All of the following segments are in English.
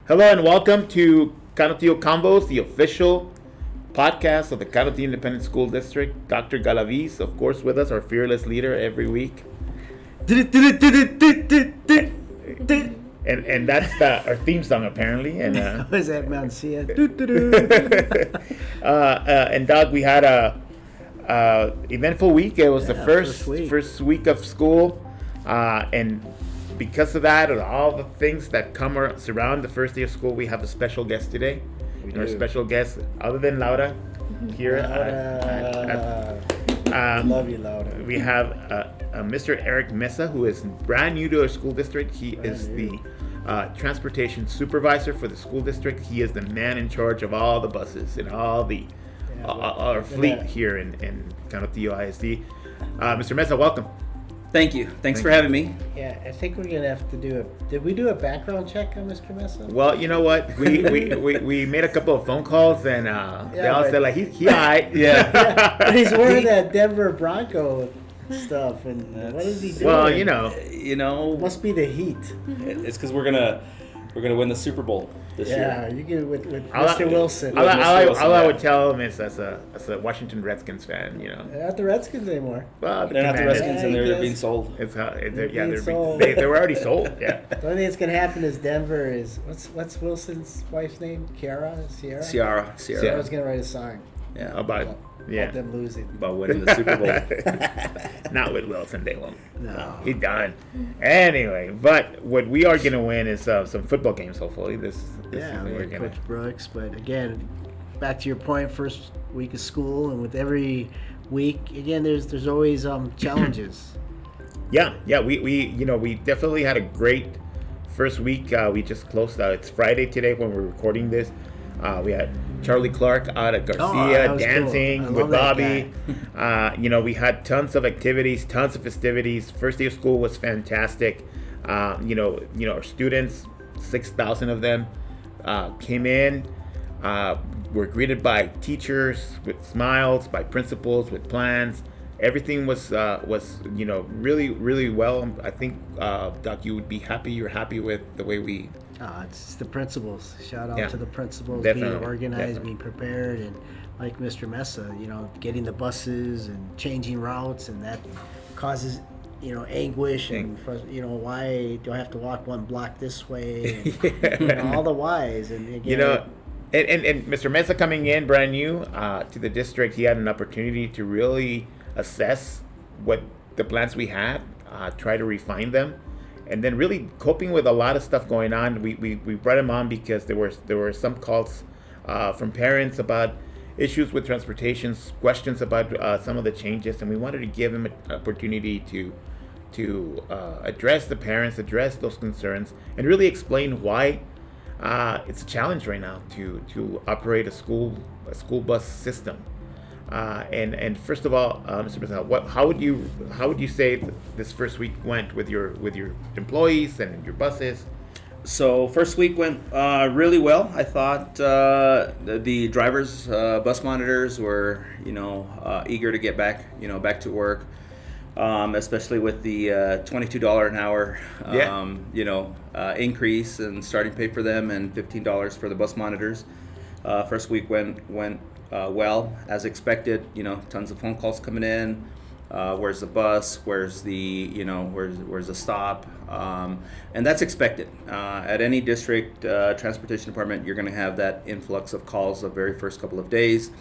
Hello and welcome to Canutillo Combos, the official podcast of the Canutillo Independent School District. Dr. Galaviz, of course, with us, our fearless leader every week. And that's our theme song, apparently. And was that Mancia? And Doug, we had a eventful week. It was the first week of school, and because of that and all the things that surround the first day of school, we have a special guest today. Our special guest, other than Laura, here love you, Laura. We have Mr. Eric Meza, who is brand new to our school district. He is the transportation supervisor for the school district. He is the man in charge of all the buses and all the our fleet here in Canutillo ISD. Mr. Meza, welcome. Thank you. Thanks for having me. Yeah, I think we're gonna have to did we do a background check on Mr. Meza? Well, you know what? We made a couple of phone calls and they all said like he alright. Yeah. But he's wearing that Denver Bronco stuff, and what is he doing? Well, you know, must be the heat. It's because we're gonna win the Super Bowl this year. Yeah, you get with Mr. Wilson. All I would tell him is as a Washington Redskins fan, They're not the Redskins anymore. Well, they're not the Redskins, and they're being sold. They were already sold. Yeah. The only thing that's gonna happen is Denver is what's Wilson's wife's name? Sierra. Sierra's gonna write a song. Yeah. About them losing. About winning the Super Bowl. Not with Wilson, they won't. No. He's done. Anyway, but what we are going to win is some football games, hopefully. This we're Coach Brooks. But again, back to your point, first week of school, and with every week, again, there's always challenges. Yeah. We definitely had a great first week. We just closed out. It's Friday today when we're recording this. We had Charlie Clark out at Garcia dancing with Bobby. We had tons of activities, tons of festivities. First day of school was fantastic. Our students, 6,000 of them, came in. Were greeted by teachers with smiles, by principals with plans. Everything was really, really well. I think, Doc, you would be happy. You're happy with the way we. It's the principals. Shout out to the principals, definitely, being organized, being prepared, and like Mr. Meza, getting the buses and changing routes, and that causes anguish and why do I have to walk one block this way? And, all the whys, and again, and Mr. Meza coming in brand new to the district, he had an opportunity to really assess what the plans we had, try to refine them. And then really coping with a lot of stuff going on. We brought him on because there were some calls from parents about issues with transportation, questions about some of the changes, and we wanted to give him an opportunity to address the parents, address those concerns, and really explain why it's a challenge right now to operate a school bus system. And first of all, Mr. Meza, how would you say this first week went with your employees and your buses? So first week went really well. I thought the drivers, bus monitors were eager to get back to work, especially with the $22 an hour increase and starting pay for them, and $15 for the bus monitors. First week went well, as expected. Tons of phone calls coming in. Where's the bus? Where's the where's the stop? And that's expected. At any district transportation department, you're going to have that influx of calls the very first couple of days.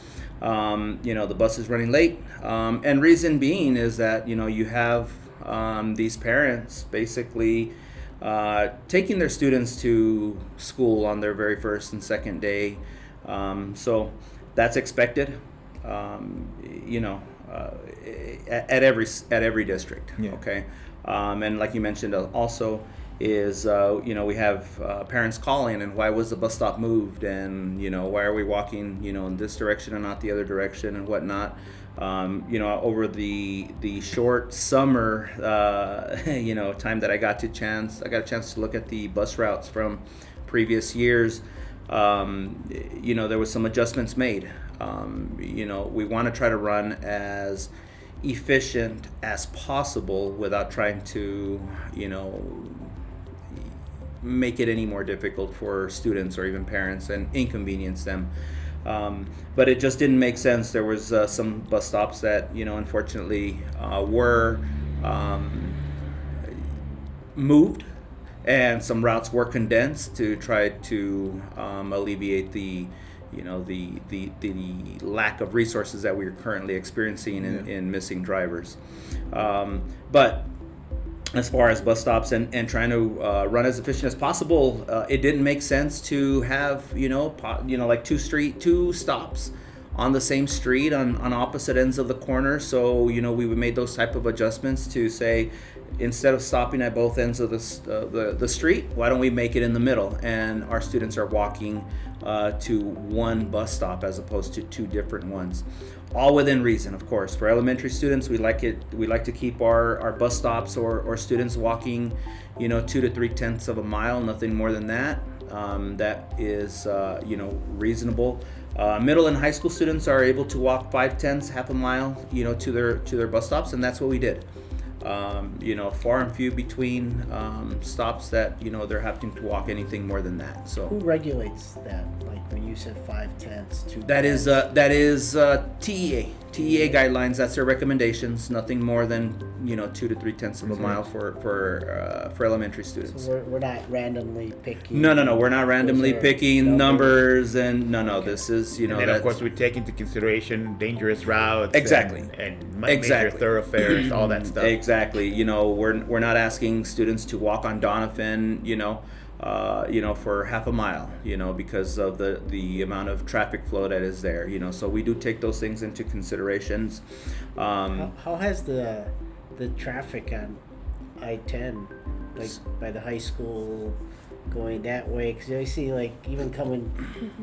The bus is running late, and reason being is that you have these parents basically taking their students to school on their very first and second day. So that's expected, at every district. Yeah. Okay, and like you mentioned, also is we have parents calling, and why was the bus stop moved, and why are we walking in this direction and not the other direction and whatnot. Over the short summer time that I got a chance to look at the bus routes from previous years. There was some adjustments made. We want to try to run as efficient as possible without trying to, make it any more difficult for students or even parents and inconvenience them. But it just didn't make sense. There was some bus stops that, unfortunately were moved, and some routes were condensed to try to alleviate the lack of resources that we're currently experiencing in missing drivers. But as far as bus stops and trying to run as efficient as possible, it didn't make sense to have like two stops on the same street on opposite ends of the corner. So we made those type of adjustments to say, instead of stopping at both ends of the street, why don't we make it in the middle, and our students are walking to one bus stop as opposed to two different ones, all within reason, of course. For elementary students, we like to keep our bus stops or students walking 2 to 3/10 of a mile, nothing more than that. That is reasonable. Middle and high school students are able to walk 5/10, half a mile, to their bus stops, and that's what we did. Far and few between stops that they're having to walk anything more than that. So who regulates that? Like when you said 5/10, 2. that is TEA guidelines. That's their recommendations. Nothing more than 2 to 3/10 of a mile for elementary students. So we're not randomly picking. No. We're not randomly picking numbers, and no. Okay. This is And then of course we take into consideration dangerous routes. Exactly. And major thoroughfares, all that stuff. Exactly. We're not asking students to walk on Donovan, for half a mile, because of the amount of traffic flow that is there, So we do take those things into considerations. How has the traffic on I-10, like by the high school, going that way? Because I see, like, even coming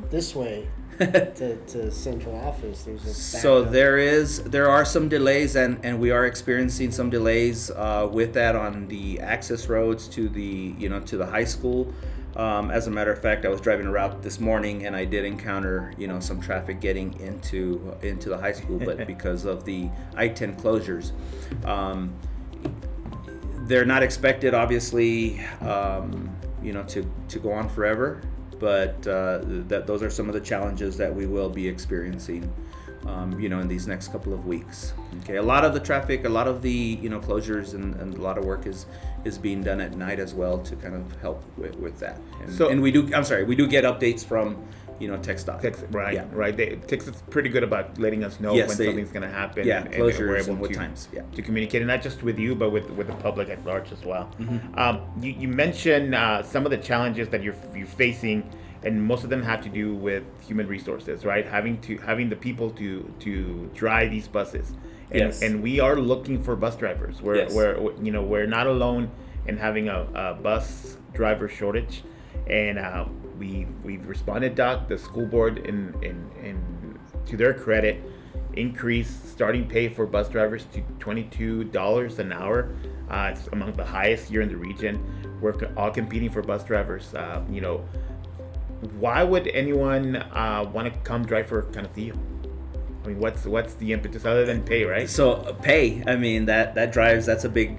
this way to central office, there's a So backup. there are some delays, and we are experiencing some delays with that on the access roads to the high school. As a matter of fact, I was driving a route this morning, and I did encounter some traffic getting into the high school, but because of the I-10 closures, they're not expected, obviously, to go on forever. But those are some of the challenges that we will be experiencing, in these next couple of weeks. Okay, a lot of the traffic, a lot of the closures, and a lot of work is being done at night as well to kind of help with that. And we do get updates from TxDOT. Right. TX is pretty good about letting us know when something's going to happen. Yeah, and closures we're able and what to, times. Yeah. to communicate, and not just with you, but with the public at large as well. Mm-hmm. You mentioned some of the challenges that you're facing, and most of them have to do with human resources, right? Having the people to drive these buses. And, Yes. and we are looking for bus drivers. We're not alone in having a bus driver shortage, and we've responded, Doc. The school board, in to their credit, increased starting pay for bus drivers to $22 an hour. It's among the highest here in the region. We're all competing for bus drivers. Why would anyone want to come drive for Cantillo? I mean, what's the impetus other than pay, right? So pay, I mean, that drives. That's a big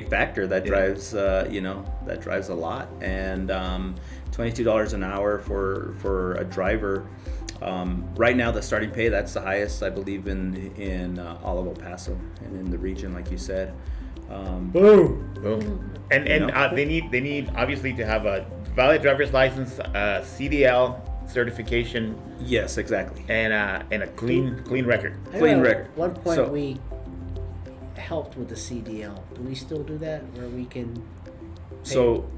factor. That drives. That drives a lot. And $22 an hour for a driver. Right now, the starting pay, that's the highest, I believe, in all of El Paso and in the region, like you said. Boom. And they need obviously to have a valid driver's license, CDL certification. Yes, exactly. And a clean record. Clean record. At one point So- we helped with the CDL. Do we still do that, where we can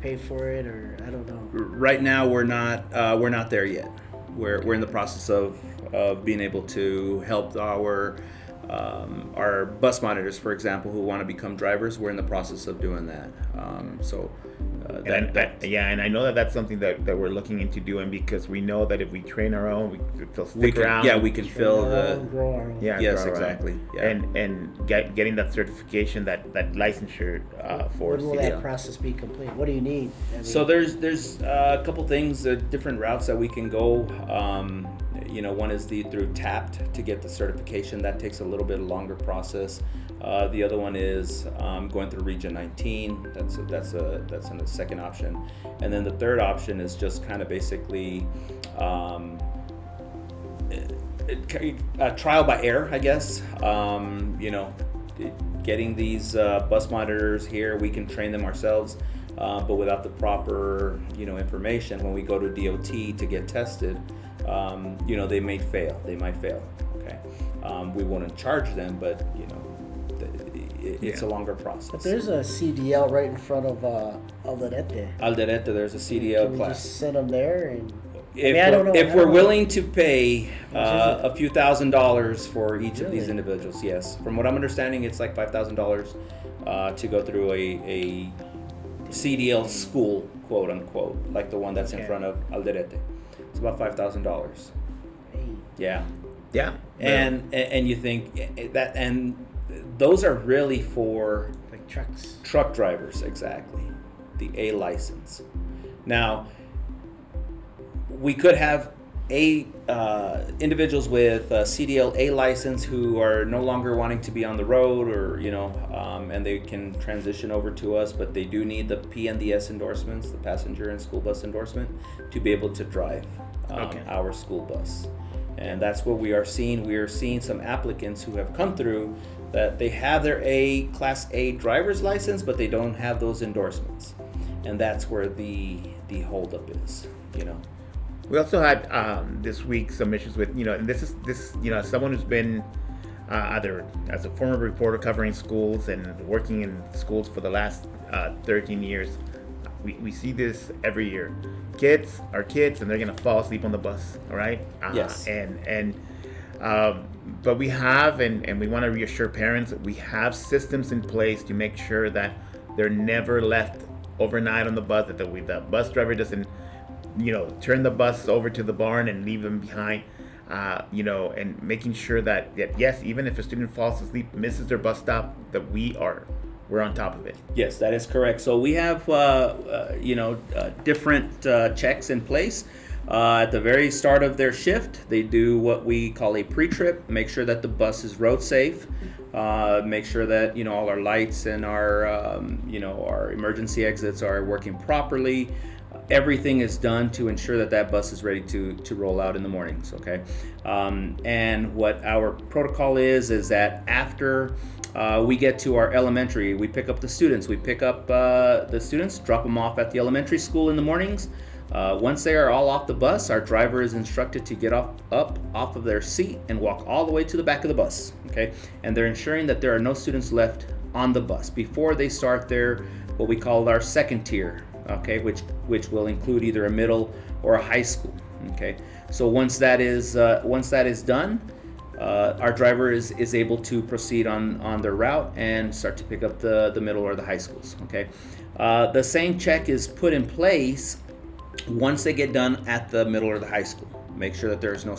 pay for it, or I don't know? Right now, we're not there yet. We're in the process of being able to help our bus monitors, for example, who want to become drivers. We're in the process of doing that. And I know that's something that we're looking into doing, because we know that if we train our own, they'll stick around. Yeah, we can fill Grow our own. Yeah, Yes, grow our own. exactly. Yeah. And getting that certification, that licensure for When will CDL. that process be complete? What do you need? I mean, So there's a couple things, different routes that we can go. One is through TAPT to get the certification. That takes a little bit longer process. The other one is going through Region 19. That's a second option. And then the third option is just kind of basically a trial by error, I guess. Getting these bus monitors here, we can train them ourselves, but without the proper information, when we go to DOT to get tested, they might fail. Okay, we won't charge them, but it's a longer process. But there's a CDL right in front of Alderete. Alderete, there's a CDL Can we class. just send them there? And If we're willing to pay a few $1,000s for each of these Really? individuals, yes. From what I'm understanding, it's like $5,000 to go through a CDL school, quote unquote, like the one that's in Okay. front of Alderete. It's about $5,000. Hey, Yeah. Yeah. And you think that, and those are really for like trucks. truck drivers, exactly. The A license. Now, we could have individuals with a CDL A license who are no longer wanting to be on the road, or and they can transition over to us, but they do need the PNDS endorsements, the passenger and school bus endorsement, to be able to drive Okay. our school bus. And that's what we are seeing. We are seeing some applicants who have come through that they have their Class A driver's license, but they don't have those endorsements. And that's where the holdup is, We also had this week some issues with, and this is someone who's been either as a former reporter covering schools and working in schools for the last 13 years. We see this every year. Kids are kids, and they're gonna fall asleep on the bus. All right. Yes. But we have, and we want to reassure parents that we have systems in place to make sure that they're never left overnight on the bus. That the bus driver doesn't, turn the bus over to the barn and leave them behind. And making sure that yes, even if a student falls asleep, misses their bus stop, that we're on top of it. Yes, that is correct. So we have, different checks in place. At the very start of their shift, they do what we call a pre-trip, make sure that the bus is road safe, make sure that, all our lights and our emergency exits are working properly. Everything is done to ensure that bus is ready to roll out in the mornings, okay? And what our protocol is that after we get to our elementary, we pick up the students. We pick up the students, drop them off at the elementary school in the mornings. Once they are all off the bus, our driver is instructed to get up off of their seat and walk all the way to the back of the bus, okay? And they're ensuring that there are no students left on the bus before they start their, what we call our second tier, okay, which will include either a middle or a high school, okay? So once that is done, our driver is able to proceed on their route and start to pick up the middle or the high schools, okay? The same check is put in place once they get done at the middle or the high school. Make sure that there's no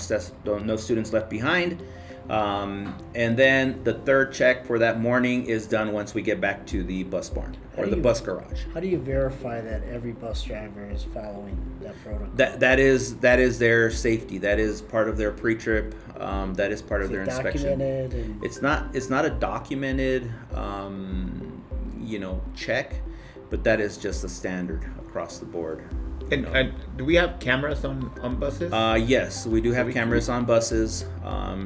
students left behind. And then the third check for that morning is done once we get back to the bus barn or the bus garage. How do you verify that every bus driver is following that protocol? That is their safety. That is part of their pre-trip. That is part of their inspection. Documented and It's not a documented check, but that is just a standard across the board. And do we have cameras on buses? Yes, we do have we- cameras on buses.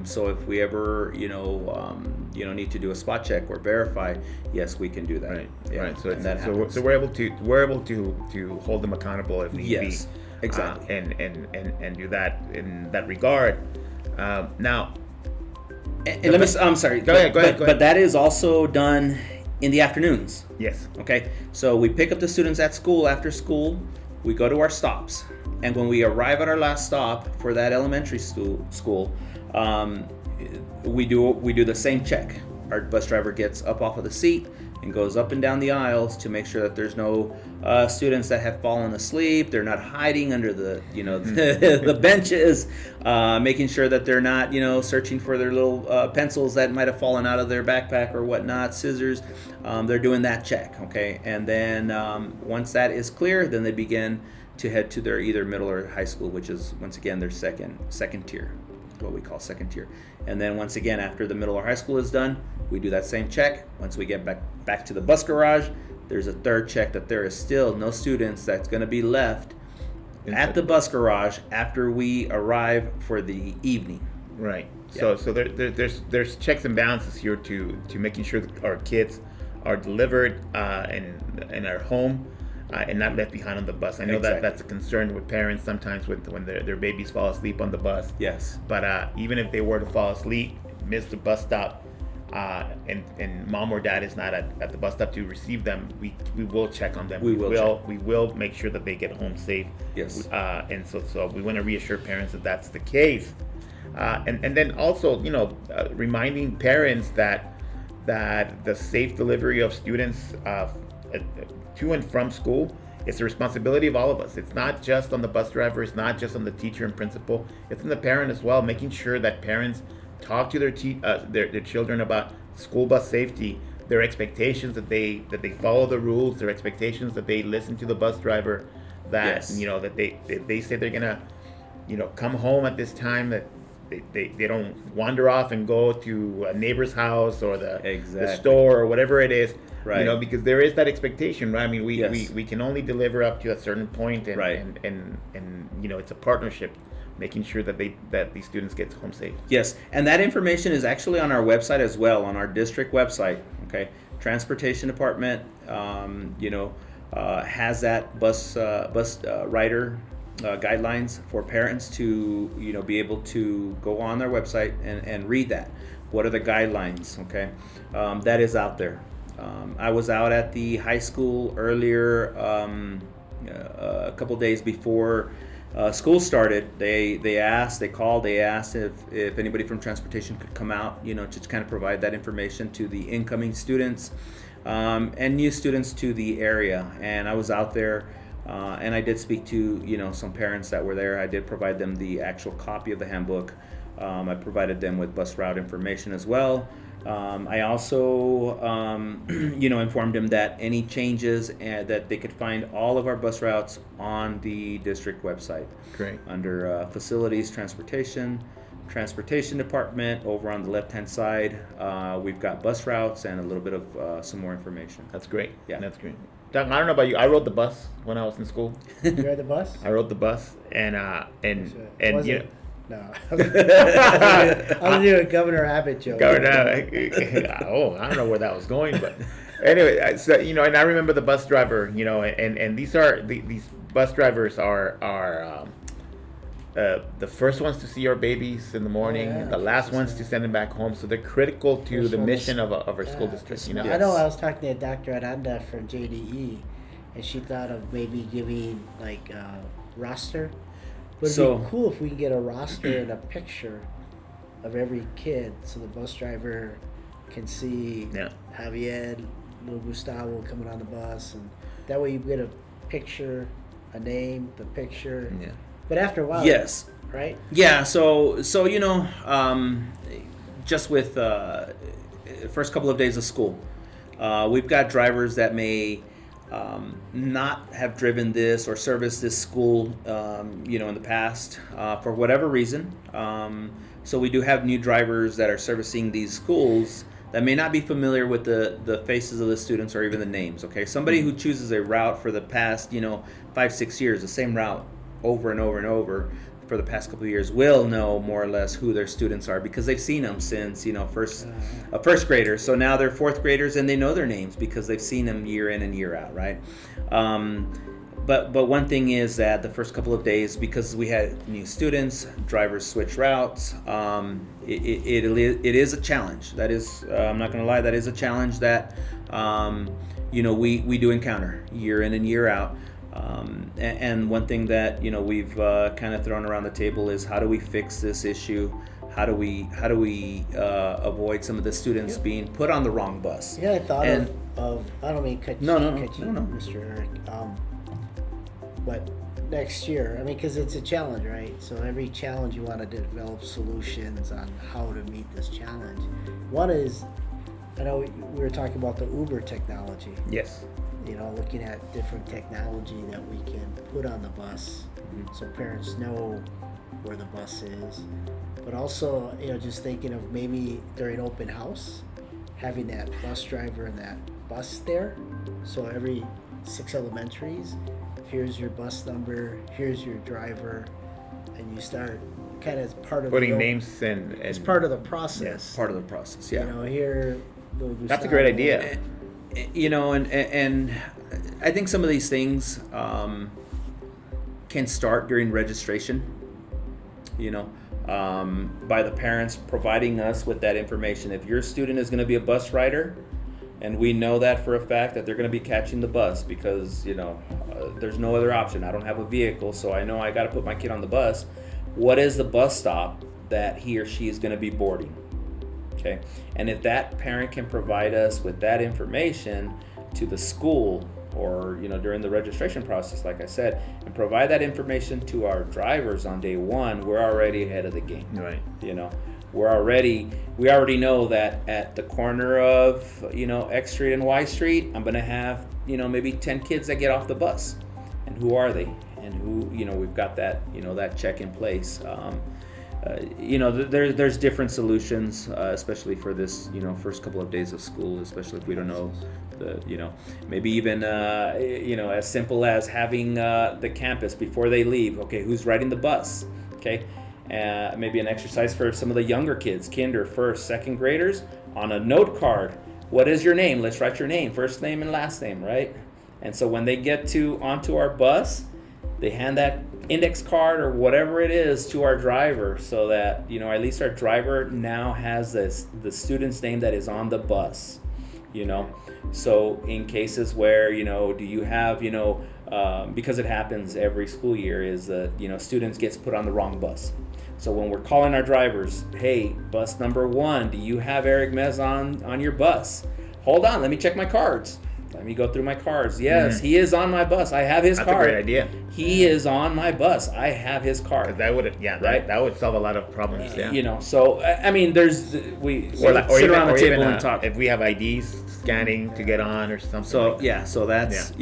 So if we ever, need to do a spot check or verify, yes, we can do that. Right. Yeah, Right. So and that so happens. we're able to hold them accountable if need Yes, be. exactly. And do that in that regard. Now, And let me. I'm sorry. Go ahead. But that is also done in the afternoons. yes. Okay, so we pick up the students at school after school. We go to our stops, and when we arrive at our last stop for that elementary school, we do the same check. Our bus driver gets up off of the seat and goes up and down the aisles to make sure that there's no students that have fallen asleep. They're not hiding under the the benches, making sure that they're not searching for their little pencils that might have fallen out of their backpack or whatnot, scissors. They're doing that check, okay, and then once that is clear, then they begin to head to their either middle or high school, which is once again their second tier. what we call second tier. And then once again, after the middle or high school is done, we do that same check. Once we get back to the bus garage, there's a third check that there is still no students that's going to be left at the bus garage after we arrive for the evening. Right. Yeah. So there's checks and balances here to making sure that our kids are delivered and are home and not left behind on the bus. I know Exactly. that's a concern with parents sometimes when their babies fall asleep on the bus. Yes. But even if they were to fall asleep, miss the bus stop, and mom or dad is not at the bus stop to receive them, we will check on them. We will make sure that they get home safe. Yes. And so we want to reassure parents that that's the case. And then also, reminding parents that the safe delivery of students to and from school is the responsibility of all of us. It's not just on the bus driver. It's not just on the teacher and principal. It's on the parent as well, making sure that parents talk to their children about school bus safety, their expectations that they follow the rules, their expectations that they listen to the bus driver, that Yes. that they say they're gonna come home at this time, that they don't wander off and go to a neighbor's house or the Exactly. store or whatever it is. Right. Because there is that expectation, right? I mean, Yes. we can only deliver up to a certain point, and Right. and it's a partnership, making sure that these students get home safe. Yes, and that information is actually on our website as well, on our district website. Okay, Transportation Department, has that bus rider guidelines for parents to be able to go on their website and read that. What are the guidelines? Okay, that is out there. I was out at the high school earlier, a couple days before school started. They called if anybody from transportation could come out, to kind of provide that information to the incoming students and new students to the area. And I was out there, and I did speak to some parents that were there. I did provide them the actual copy of the handbook. I provided them with bus route information as well. I also, informed them that any changes that they could find all of our bus routes on the district website. Great. Under facilities, transportation department. Over on the left-hand side, we've got bus routes and a little bit of some more information. That's great. Yeah. That's great. Doug, I don't know about you. I rode the bus when I was in school. You ride the bus? I rode the bus, and Was you it? No. I was doing Governor Abbott joke. oh, I don't know where that was going, but anyway, so and I remember the bus driver, and these bus drivers are the first ones to see our babies in the morning, yeah. the last ones to send them back home. So they're critical to First the one mission was- of our school district. I know I was talking to Dr. Aranda from JDE, and she thought of maybe giving like a roster. But it'd be cool if we can get a roster and a picture of every kid, so the bus driver can see Javier, little Gustavo coming on the bus, and that way you get a picture, a name, the picture. Yeah. But after a while, Yes. right? Yeah, so just with first couple of days of school, we've got drivers that may not have driven this or serviced this school, in the past for whatever reason. So we do have new drivers that are servicing these schools that may not be familiar with the faces of the students or even the names. Okay, somebody who chooses a route for the past 5-6 years, the same route over and over and over for the past couple of years, will know more or less who their students are because they've seen them since first graders. So now they're fourth graders and they know their names because they've seen them year in and year out, right? But one thing is that the first couple of days, because we had new students, drivers switch routes, it is a challenge. That is, I'm not going to lie, that is a challenge that we do encounter year in and year out. And one thing that we've kind of thrown around the table is how do we fix this issue? How do we avoid some of the students being put on the wrong bus? Yeah, I thought of I don't mean cut you, No. Mr. Eric. But next year, because it's a challenge, right? So every challenge you want to develop solutions on how to meet this challenge. One is, I know we were talking about the Uber technology. Yes. Looking at different technology that we can put on the bus, so parents know where the bus is. But also, just thinking of maybe during open house, having that bus driver and that bus there. So every 6 elementaries, here's your bus number, here's your driver, and you start kind of part of putting names and it's part of the process. Part of the process, yeah. Here. That's a great idea. And I think some of these things can start during registration. By the parents providing us with that information. If your student is going to be a bus rider, and we know that for a fact that they're going to be catching the bus because there's no other option. I don't have a vehicle, so I know I got to put my kid on the bus. What is the bus stop that he or she is going to be boarding? Okay, and if that parent can provide us with that information to the school, or during the registration process, like I said, and provide that information to our drivers on day one, we're already ahead of the game. Right. We already know that at the corner of X Street and Y Street, I'm gonna have maybe 10 kids that get off the bus, and who are they, and who we've got that that check in place. There's different solutions, especially for this first couple of days of school, especially if we don't know maybe even as simple as having the campus before they leave. Okay, who's riding the bus? Okay, maybe an exercise for some of the younger kids, kinder, first, second graders, on a note card. What is your name? Let's write your name, first name and last name, right? And so when they get onto our bus, they hand that index card or whatever it is to our driver, so that at least our driver now has the student's name that is on the bus. So in cases where do you have because it happens every school year, is that students gets put on the wrong bus. So when we're calling our drivers, hey, bus number 1, do you have Eric Meza on your bus? Hold on, let me check my cards. Let me go through my cards. Yes, he is on my bus. I have his card. That's a great idea. He is on my bus. I have his card. That would solve a lot of problems. Yeah. So I mean, we sit around the table and talk. If we have IDs scanning to get on or something. So that's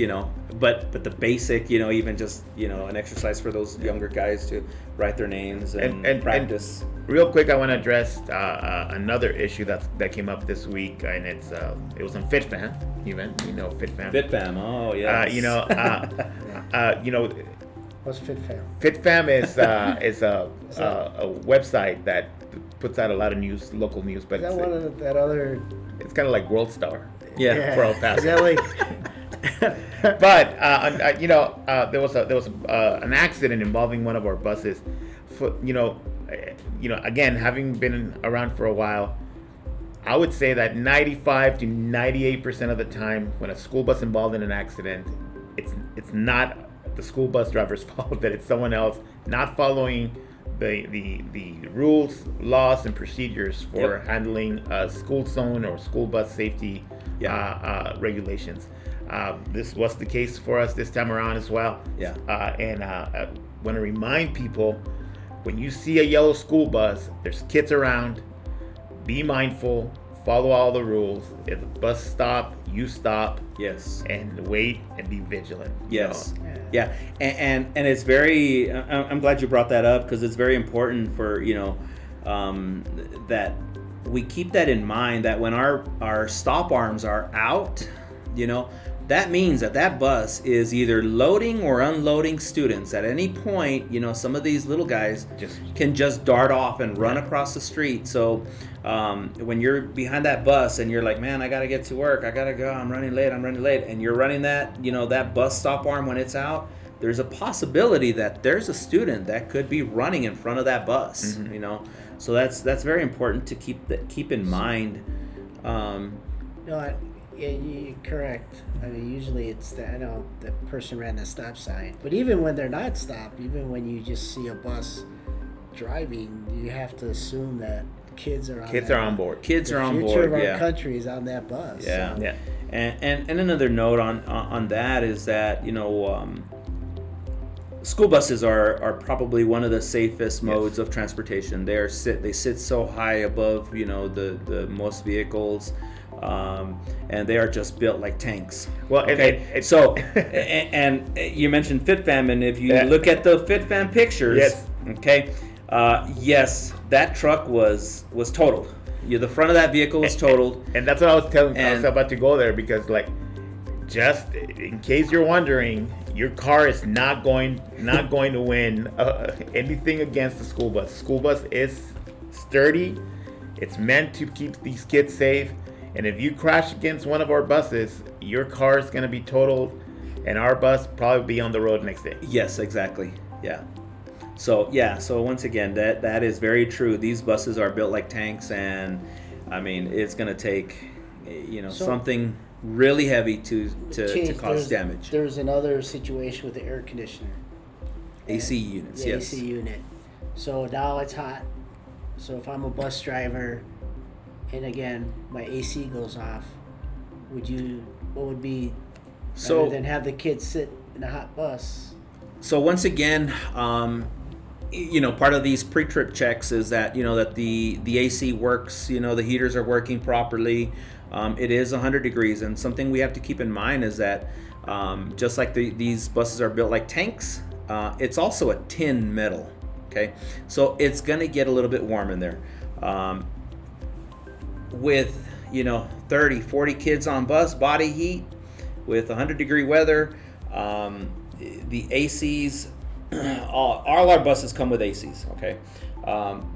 but the basic, even just an exercise for those younger guys to write their names and practice. And real quick, I want to address another issue that came up this week, and it was on FitFam. Even FitFam. FitFam. Oh yeah. What's FitFam? FitFam is a website that puts out a lot of news, local news. But is that one of that other? It's kind of like World Star. Yeah. For El Paso. Is that like? But there was an accident involving one of our buses. Again, having been around for a while, I would say that 95 to 98% of the time when a school bus involved in an accident, it's not the school bus driver's fault, that it's someone else not following the rules, laws, and procedures for handling a school zone or school bus safety regulations. This was the case for us this time around as well. Yeah. And I want to remind people, when you see a yellow school bus, there's kids around. Be mindful, follow all the rules. If the bus stop, you stop. Yes. And wait and be vigilant. Yes. Yeah. And it's very, I'm glad you brought that up, because it's very important for, that we keep that in mind, that when our stop arms are out, that means that bus is either loading or unloading students. At any point, some of these little guys can just dart off and run across the street. So when you're behind that bus and you're like, man, I got to get to work, I got to go, I'm running late, and you're running that, that bus stop arm when it's out, there's a possibility that there's a student that could be running in front of that bus, So that's very important to keep in mind. You're correct. I mean, usually it's the person ran the stop sign. But even when they're not stopped, even when you just see a bus driving, you have to assume that kids are on board. Kids are on board. The future of our country is on that bus. Yeah. So. Yeah. And another note on that is that school buses are probably one of the safest modes of transportation. They sit so high above the most vehicles. And they are just built like tanks. Well, okay. And you mentioned FitFam, and if you look at the FitFam pictures, okay, Yes, that truck was totaled. The front of that vehicle was totaled. And that's what I was telling. I was And- about to go there because, like, just in case you're wondering, your car is not going to win anything against the school bus. The school bus is sturdy. It's meant to keep these kids safe. And if you crash against one of our buses, your car is going to be totaled, and our bus probably be on the road next day. Yes, exactly. Yeah. So once again, that is very true. These buses are built like tanks, and I mean, it's going to take So- something really heavy to Change, cause damage. There's another situation with the air conditioner. AC units, The yes. AC unit. So now it's hot. So if I'm a bus driver, and again my AC goes off, what would be better So than have the kids sit in a hot bus? So once again, part of these pre-trip checks is that that the AC works, the heaters are working properly. It is 100 degrees, and something we have to keep in mind is that just like these buses are built like tanks, it's also a tin metal. Okay, so it's gonna get a little bit warm in there. With 30, 40 kids on bus, body heat, with 100-degree weather. The ACs, all our buses come with ACs, okay?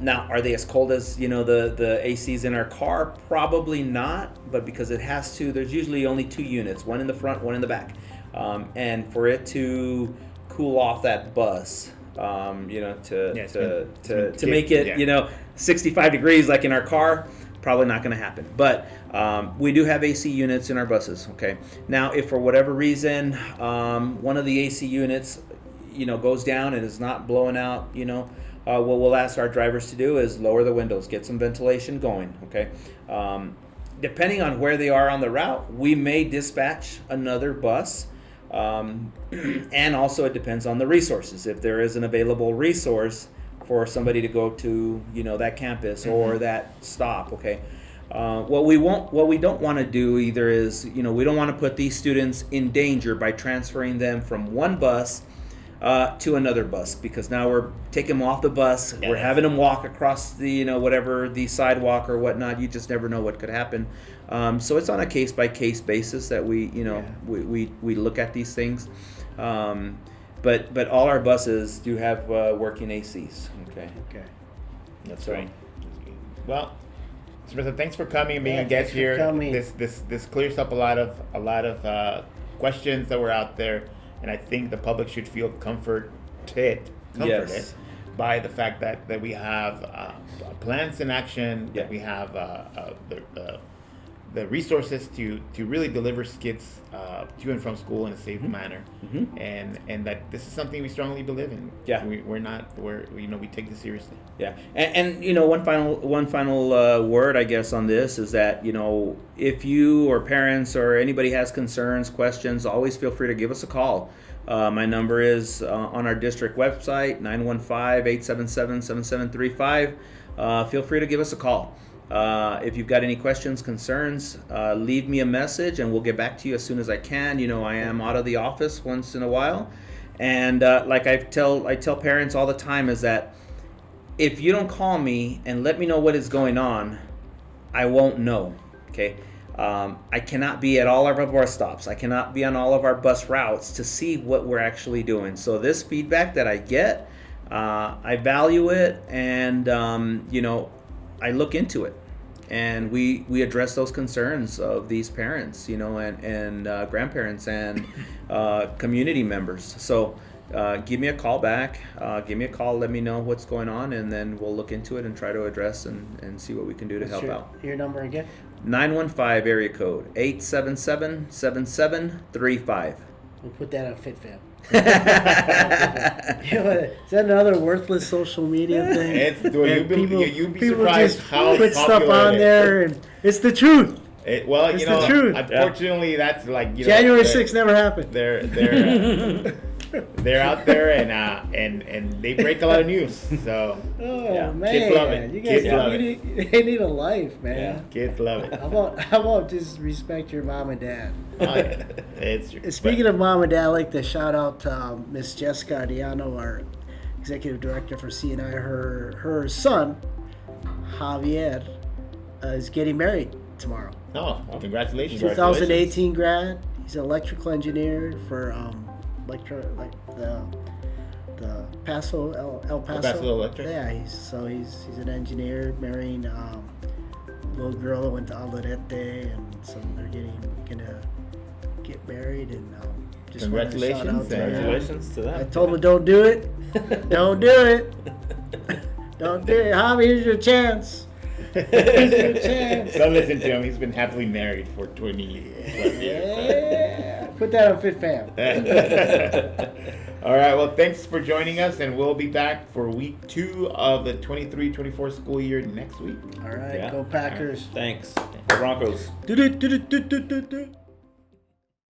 Now, are they as cold as, the ACs in our car? Probably not, but because it has to, there's usually only 2 units, one in the front, one in the back. And for it to cool off that bus, to make it, 65 degrees like in our car, probably not going to happen. But we do have AC units in our buses, okay? Now, if for whatever reason one of the AC units, goes down and is not blowing out, what we'll ask our drivers to do is lower the windows, get some ventilation going, okay? Depending on where they are on the route, we may dispatch another bus. And also it depends on the resources. If there is an available resource for somebody to go to, that campus or that stop, okay? What we don't want to do either is, we don't want to put these students in danger by transferring them from one bus to another bus, because now we're taking them off the bus, we're having them walk across the, whatever, the sidewalk or whatnot. You just never know what could happen. So it's on a case-by-case basis that we look at these things. But all our buses do have working ACs. Okay. That's right. Well, Mr. thanks for coming and being a guest thanks for here. coming. This clears up a lot of questions that were out there, and I think the public should feel comforted Yes. by the fact that we have plans in action, that we have the resources to really deliver kids to and from school in a safe manner, and that this is something we strongly believe in. Yeah. We take this seriously. Yeah, and one final word, I guess, on this is that if you or parents or anybody has concerns, questions, always feel free to give us a call. My number is on our district website, 915-877-7735. Feel free to give us a call. If you've got any questions, concerns, leave me a message and we'll get back to you as soon as I can. I am out of the office once in a while, and like I tell parents all the time is that if you don't call me and let me know what is going on, I won't know. Okay. I cannot be at all of our bus stops. I cannot be on all of our bus routes to see what we're actually doing. So this feedback that I get, I value it, and I look into it, and we address those concerns of these parents, and grandparents and community members. So give me a call back. Give me a call. Let me know what's going on, and then we'll look into it and try to address and see what we can do to help out. Your number again? 915 area code 877-7735. We'll put that on FitFam. Is that another worthless social media thing? You'd be surprised how put stuff popular on it is. there, and it's the truth. It's the truth. Unfortunately, that's like January 6th never happened. They're out there and they break a lot of news. So Man, kids love it. You guys Kids love it. they need a life, man. Yeah. Kids love it. How about just respect your mom and dad? It's true. Speaking of mom and dad, I'd like to shout out to Miss Jessica Ardiano, our executive director for CNI. Her son, Javier, is getting married tomorrow. Oh, well, congratulations. 2018 grad. He's an electrical engineer for the Paso El Paso. Paso Electric. Yeah, he's an engineer marrying a little girl that went to Alderete, and so they're gonna get married, and just wanted to shout out to them. Congratulations to them. I told him, don't do it. Don't do it. Don't do it. Javi, here's your chance. Here's your chance. Don't listen to him. He's been happily married for 20 years. Yeah. Put that on Fit Fam. All right. Well, thanks for joining us, and we'll be back for week 2 of the 23-24 school year next week. All right. Yeah. Go Packers. Thanks. Go Broncos. Do.